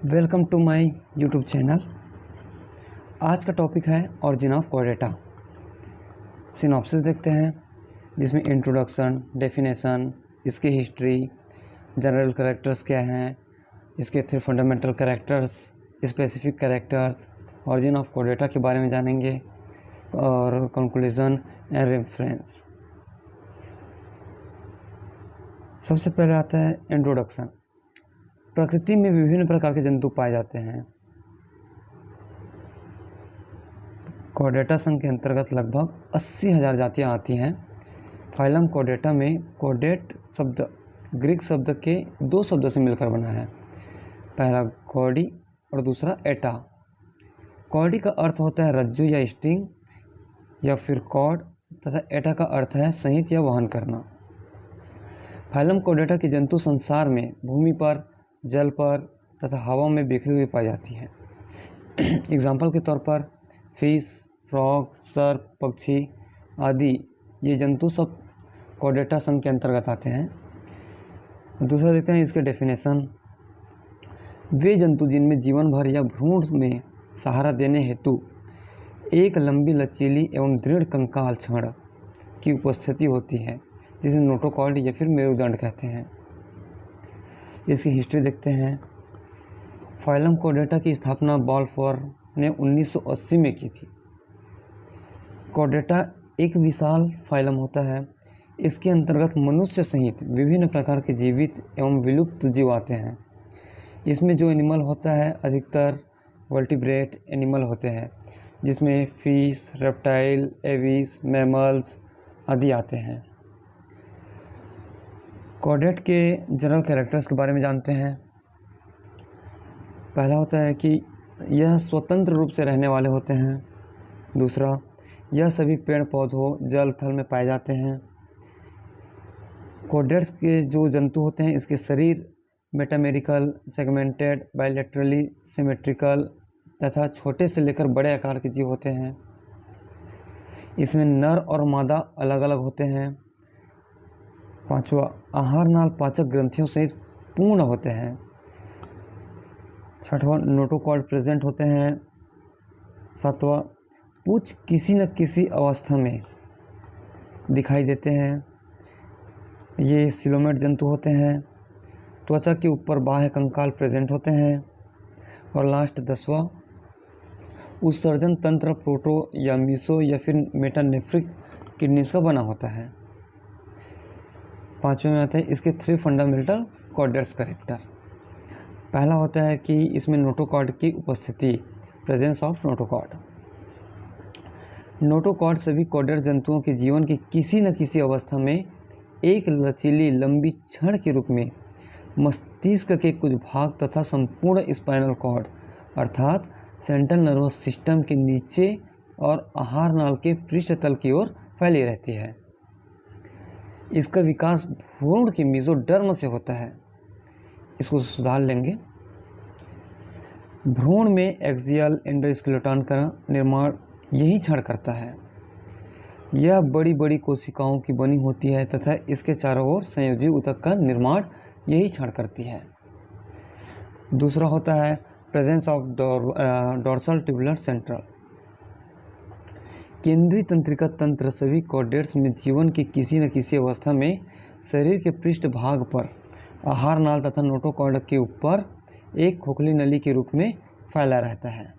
Welcome to my YouTube channel. आज का topic है ऑरिजिन ऑफ कोर्डेटा। सिनॉप्सिस देखते हैं जिसमें इंट्रोडक्शन, डेफिनेशन, इसकी हिस्ट्री, जनरल कैरेक्टर्स क्या हैं, इसके 3 fundamental characters, specific characters, origin of Chordata के बारे में जानेंगे और कंक्लूजन एंड रेफरेंस। सबसे पहले आता है इंट्रोडक्शन। प्रकृति में विभिन्न प्रकार के जंतु पाए जाते हैं। कोर्डेटा संघ के अंतर्गत लगभग 80,000 जातियां आती हैं। फाइलम कोर्डेटा में कोर्डेट शब्द ग्रीक शब्द के 2 शब्दों से मिलकर बना है। पहला कॉर्डी और दूसरा एटा। कॉर्डी का अर्थ होता है रज्जु या स्ट्रिंग या फिर कॉर्ड, तथा एटा का अर्थ है सहित या वहन करना। फाइलम कोर्डेटा के जंतु संसार में भूमि पर, जल पर तथा हवा में बिखरी हुई पाई जाती है। एग्जाम्पल के तौर पर फिश, फ्रॉग, सर्प, पक्षी आदि ये जंतु सब कोर्डेटा संघ के अंतर्गत आते हैं। दूसरा देखते हैं इसके डेफिनेशन। वे जंतु जिनमें जीवन भर या भ्रूण में सहारा देने हेतु एक लंबी, लचीली एवं दृढ़ कंकाल छड़ की उपस्थिति होती है, जिसे नोटोकॉर्ड या फिर मेरुदंड कहते हैं। इसकी हिस्ट्री देखते हैं। फाइलम कोर्डेटा की स्थापना बाल्फोर ने 1980 में की थी। कोर्डेटा एक विशाल फाइलम होता है। इसके अंतर्गत मनुष्य सहित विभिन्न प्रकार के जीवित एवं विलुप्त जीव आते हैं। इसमें जो एनिमल होता है अधिकतर वर्टिब्रेट एनिमल होते हैं, जिसमें फिश, रेप्टाइल, एविस, मैमल्स आदि आते हैं। कोर्डेट के जनरल कैरेक्टर्स के बारे में जानते हैं। पहला होता है कि यह स्वतंत्र रूप से रहने वाले होते हैं। दूसरा, यह सभी पेड़ पौधों, जल थल में पाए जाते हैं। कोर्डेट्स के जो जंतु होते हैं, इसके शरीर मेटामेरिकल, सेगमेंटेड, बायलैटरली सिमेट्रिकल तथा छोटे से लेकर बड़े आकार के जीव होते हैं। इसमें नर और मादा अलग अलग होते हैं। पांचवा, आहार नाल पाचक ग्रंथियों सहित पूर्ण होते हैं। छठवां, नोटोकॉर्ड प्रेजेंट होते हैं। सातवां, पूंछ किसी न किसी अवस्था में दिखाई देते हैं। ये सिलोमेट जंतु होते हैं। त्वचा के ऊपर बाह्य कंकाल प्रेजेंट होते हैं। और लास्ट 10वां, उत्सर्जन तंत्र प्रोटो या मीसो या फिर मेटानेफ्रिक किडनीज का बना होता है। 5वें में आते हैं इसके 3 फंडामेंटल कोर्डेट्स कैरेक्टर। पहला होता है कि इसमें नोटोकॉर्ड की उपस्थिति, प्रेजेंस ऑफ नोटोकॉर्ड। नोटोकॉर्ड सभी कोर्डेट जंतुओं के जीवन की किसी न किसी अवस्था में एक लचीली लंबी छड़ के रूप में मस्तिष्क के कुछ भाग तथा संपूर्ण स्पाइनल कॉर्ड अर्थात सेंट्रल नर्वस सिस्टम के नीचे और आहार नाल के पृष्ठतल की ओर फैली रहती है। इसका विकास भ्रूण के मेसोडर्म से होता है। इसको सुधार लेंगे। भ्रूण में एक्सियल एंडोस्केलेटन का निर्माण यही छड़ करता है। यह बड़ी बड़ी कोशिकाओं की बनी होती है तथा इसके चारों ओर संयोजी ऊतक का निर्माण यही छड़ करती है। दूसरा होता है presence of dorsal tubular central. केंद्रीय तंत्रिका तंत्र सभी कोर्डेट्स में जीवन की किसी न किसी अवस्था में शरीर के पृष्ठ भाग पर आहार नाल तथा नोटोकॉर्ड के ऊपर एक खोखली नली के रूप में फैला रहता है।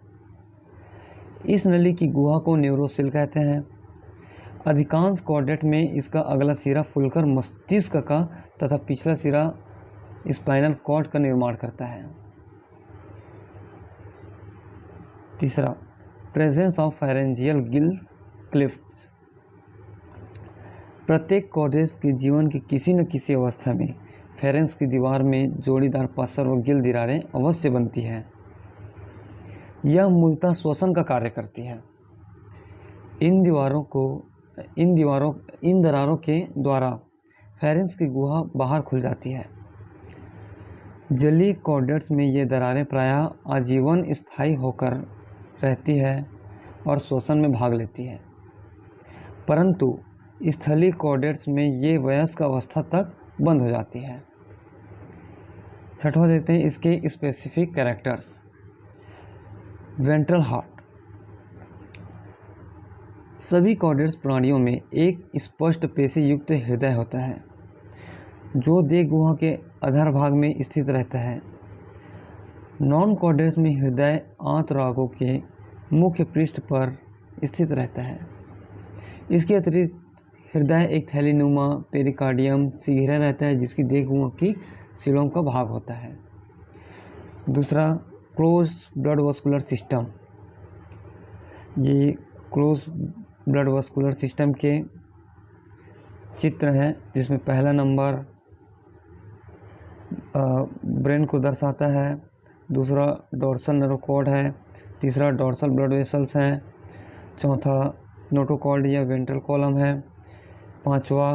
इस नली की गुहा को न्यूरोसिल कहते हैं। अधिकांश कोर्डेट में इसका अगला सिरा फूलकर मस्तिष्क का तथा पिछला सिरा स्पाइनल कॉर्ड का निर्माण करता है। तीसरा, प्रेजेंस ऑफ फेरेंजियल गिल क्लिफ्ट्स। प्रत्येक कोर्डेट के जीवन की किसी न किसी अवस्था में फेरेंस की दीवार में जोड़ीदार पसर व गिल दरारें अवश्य बनती हैं। यह मूलतः श्वसन का कार्य करती है। इन दरारों के द्वारा फेरेंस की गुहा बाहर खुल जाती है। जलीय कोर्डेट्स में ये दरारें प्रायः आजीवन स्थायी होकर रहती है और श्वसन में भाग लेती है, परंतु स्थलीय कोर्डेट्स में ये वयस्क अवस्था तक बंद हो जाती है। छठवां देखते हैं इसके स्पेसिफिक कैरेक्टर्स। Ventral heart. सभी कॉर्डेट्स प्राणियों में एक स्पष्ट पेशी युक्त हृदय होता है जो देह गुहा के अधर भाग में स्थित रहता है। नॉन कॉर्डेट्स में हृदय आंतरागों के मुख्य पृष्ठ पर स्थित रहता है। इसके अतिरिक्त हृदय एक थैलीनुमा पेरिकार्डियम से घिरा रहता है जिसकी देह गुहा की सीलों का भाग होता है। दूसरा, क्लोज ब्लड वस्कुलर सिस्टम। ये क्लोज ब्लड वस्कुलर सिस्टम के चित्र हैं जिसमें पहला नंबर ब्रेन को दर्शाता है, दूसरा डोर्सल नर्व कॉर्ड है, तीसरा डोर्सल ब्लड वेसल्स हैं, चौथा नोटोकॉर्ड या वेंट्रल कॉलम है, पांचवा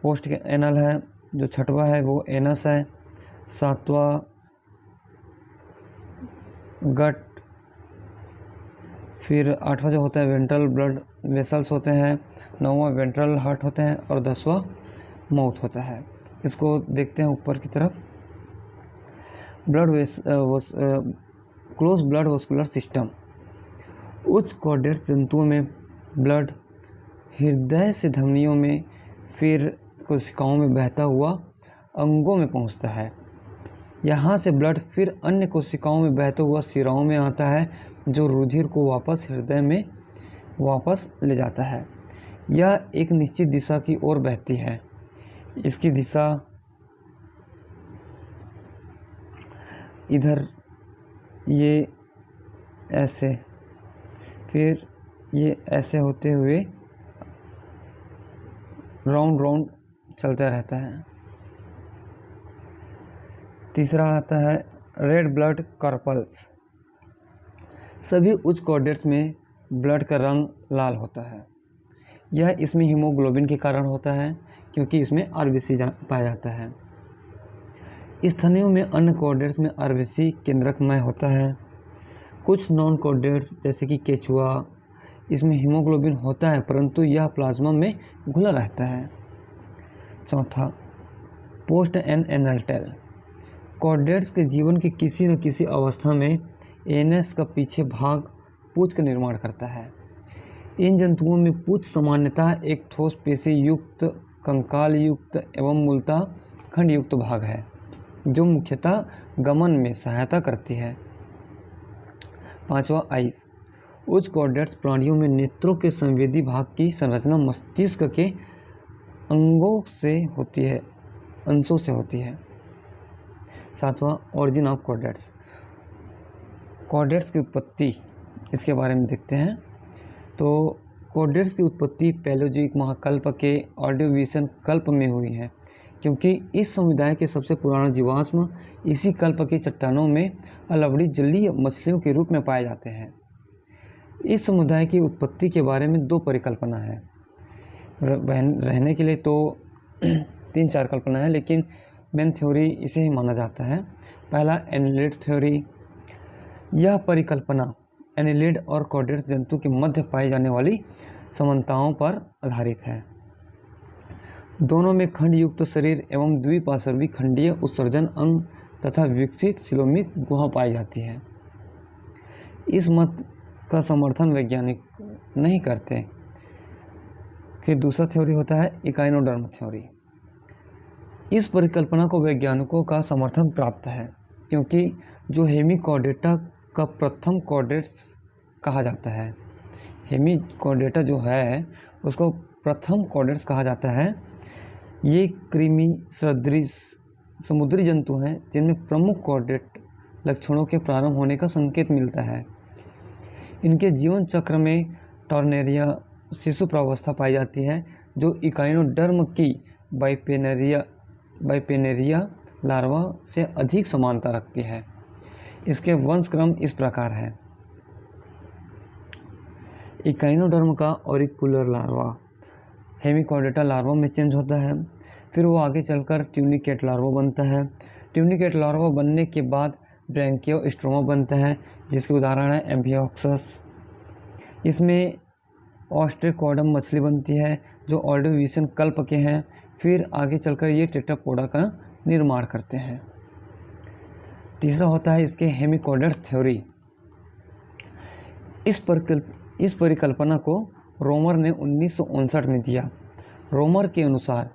पोस्ट एनल है, जो छठवा है वो एनस है, सातवां गट, फिर आठवां जो होता है वेंट्रल ब्लड वेसल्स होते हैं, नौवां वेंट्रल हार्ट होते हैं और 10वां माउथ होता है। इसको देखते हैं ऊपर की तरफ। Close blood vascular system. उच्च कॉर्डेट्स जंतुओं में ब्लड हृदय से धमनियों में फिर कोशिकाओं में बहता हुआ अंगों में पहुंचता है। यहाँ से ब्लड फिर अन्य कोशिकाओं में बहता हुआ सिराओं में आता है जो रुधिर को वापस हृदय में वापस ले जाता है। यह एक निश्चित दिशा की ओर बहती है। इसकी दिशा इधर ये ऐसे, फिर ये ऐसे होते हुए राउंड राउंड चलता रहता है। तीसरा आता है रेड ब्लड कार्पल्स। सभी उच्च कॉर्डेट्स में ब्लड का रंग लाल होता है। यह इसमें हीमोग्लोबिन के कारण होता है क्योंकि इसमें आरबीसी पाया जाता है। स्तनियों में अन्य कॉर्डेट्स में आरबीसी केंद्रकमय होता है। कुछ नॉन कॉर्डेट्स जैसे कि केचुआ, इसमें हीमोग्लोबिन होता है परंतु यह प्लाज्मा में घुला रहता है। चौथा, पोस्ट एनल टेल। कॉर्डेट्स के जीवन के किसी न किसी अवस्था में एनस का पीछे भाग पूंछ का निर्माण करता है। इन जंतुओं में पूंछ सामान्यतः एक ठोस पेशी युक्त, कंकाल युक्त एवं मूलतः खंड युक्त भाग है जो मुख्यतः गमन में सहायता करती है। पांचवा, आइस। उच्च कॉर्डेट्स प्राणियों में नेत्रों के संवेदी भाग की संरचना मस्तिष्क के अंशों से होती है। सातवां, ओरिजिन ऑफ कॉर्डेट्स। कॉर्डेट्स की उत्पत्ति, इसके बारे में देखते हैं। तो कॉर्डेट्स की उत्पत्ति पैलेयोजिक महाकल्प के ऑर्डोविशियन कल्प में हुई है क्योंकि इस समुदाय के सबसे पुराना जीवाश्म इसी कल्प की चट्टानों में अलवड़ी जलीय मछलियों के रूप में पाए जाते हैं। इस समुदाय की उत्पत्ति के बारे में दो परिकल्पना है। रहने के लिए तो 3-4 कल्पना है, लेकिन मेन थ्योरी इसे ही माना जाता है। पहला, एनिलिड थ्योरी। यह परिकल्पना एनिलिड और कॉर्डेट्स जंतु के मध्य पाई जाने वाली समानताओं पर आधारित है। दोनों में खंड युक्त शरीर एवं द्विपार्श्वी खंडीय उत्सर्जन अंग तथा विकसित सिलोमिक गुहा पाई जाती है। इस मत का समर्थन वैज्ञानिक नहीं करते। फिर दूसरा थ्योरी होता है इकाइनोडर्म थ्योरी। इस परिकल्पना को वैज्ञानिकों का समर्थन प्राप्त है क्योंकि जो हेमिकॉर्डेटा का प्रथम कॉर्डेट्स कहा जाता है, हेमिकॉर्डेटा जो है उसको प्रथम कॉर्डेट्स कहा जाता है। ये कृमि सदृश समुद्री जंतु हैं जिनमें प्रमुख कॉर्डेट लक्षणों के प्रारंभ होने का संकेत मिलता है। इनके जीवन चक्र में टॉर्नेरिया शिशु प्रावस्था पाई जाती है जो इकाइनोडर्म की बाइपेनेरिया लार्वा से अधिक समानता रखती है। इसके वंशक्रम इस प्रकार है। इकाइनोडर्म का ऑरिकुलर लार्वा हेमिकॉर्डेटा लार्वा में चेंज होता है, फिर वो आगे चलकर ट्यूनिकेट लार्वा बनता है। ट्यूनिकेट लार्वा बनने के बाद ब्रैंकियोस्ट्रोमा बनता है जिसके उदाहरण है एम्फिओक्सस। इसमें ऑस्ट्रेकोडम मछली बनती है जो ऑर्डोविशियन कल्प के हैं। फिर आगे चलकर ये टेट्रापोडा का निर्माण करते हैं। तीसरा होता है इसके हेमिकोडेट्स थ्योरी। इस परिकल्पना को रोमर ने 1959 में दिया। रोमर के अनुसार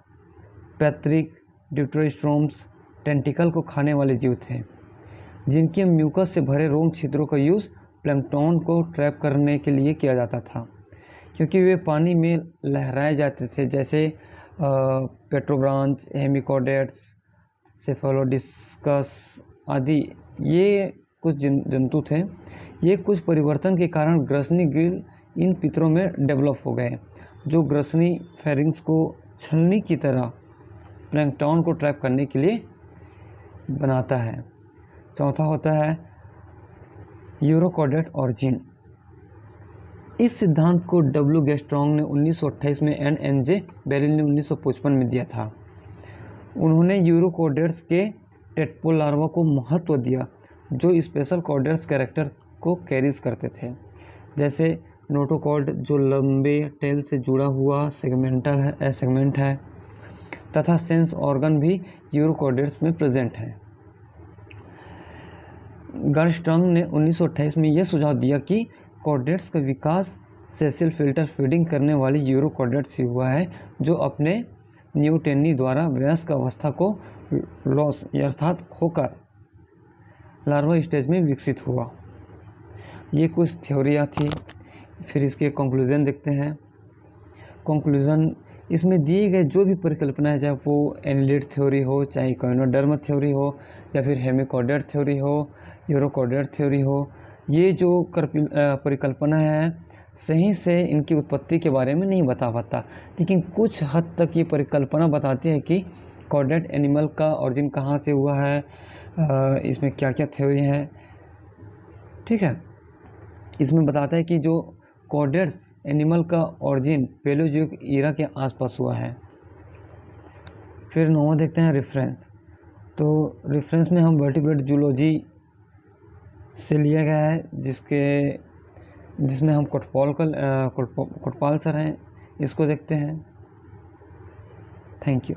पैट्रिक ड्यूटेरोस्टोम्स टेंटिकल को खाने वाले जीव थे, जिनके म्यूकस से भरे रोम छिद्रों का यूज़ प्लैंकटन को ट्रैप करने के लिए किया जाता था, क्योंकि वे पानी में लहराए जाते थे, जैसे पेट्रोब्रांच, हेमिकोडेट्स, सेफेलोडिस्कस आदि। ये कुछ जंतु थे। ये कुछ परिवर्तन के कारण ग्रसनी ग्रिल इन पितरों में डेवलप हो गए, जो ग्रसनी फेरिंग्स को छलनी की तरह प्लैंकटन को ट्रैप करने के लिए बनाता है। चौथा होता है यूरोकोडेट ऑरिजिन। इस सिद्धांत को डब्ल्यू गेस्ट्रॉन्ग ने 1928 में एन.जे. बेरिल ने 1955 में दिया था। उन्होंने यूरोकोडेट्स के टेडपोल लार्वा को महत्व दिया, जो स्पेशल कोडेट्स कैरेक्टर को कैरीज करते थे, जैसे नोटोकॉड जो लंबे टेल से जुड़ा हुआ सेगमेंट है तथा सेंस ऑर्गन भी यूरोकोडेट्स में प्रेजेंट है। गर्स्ट्रंग ने 1928 में यह सुझाव दिया कि कोडेट्स का विकास सेसिल फिल्टर फीडिंग करने वाली यूरोकोडेट्स से हुआ है, जो अपने न्यूटेनी द्वारा वयस्क अवस्था को लॉस अर्थात खोकर लार्वा स्टेज में विकसित हुआ। ये कुछ थ्योरियाँ थी। फिर इसके कंक्लूजन देखते हैं। कंक्लूजन इसमें दिए गए जो भी परिकल्पना है, चाहे वो एनिलिड थ्योरी हो, चाहे इकोनोडर्मा थ्योरी हो, या फिर हेमिकोडेट थ्योरी हो, यूरोकोडेट थ्योरी हो, ये जो परिकल्पना है सही से इनकी उत्पत्ति के बारे में नहीं बता पाता, लेकिन कुछ हद तक ये परिकल्पना बताती है कि कोडेट एनिमल का ओरिजिन कहाँ से हुआ है, इसमें क्या क्या थ्योरी हैं। ठीक है, इसमें बताता है कि जो कोडेट्स एनिमल का ओरिजिन पैलियोजोइक ईरा के आसपास हुआ है। फिर 9वां देखते हैं रेफरेंस। तो रेफरेंस में हम वर्टिब्रेट जूलॉजी से लिया गया है, जिसमें हम कोटपाल सर हैं, इसको देखते हैं। Thank you.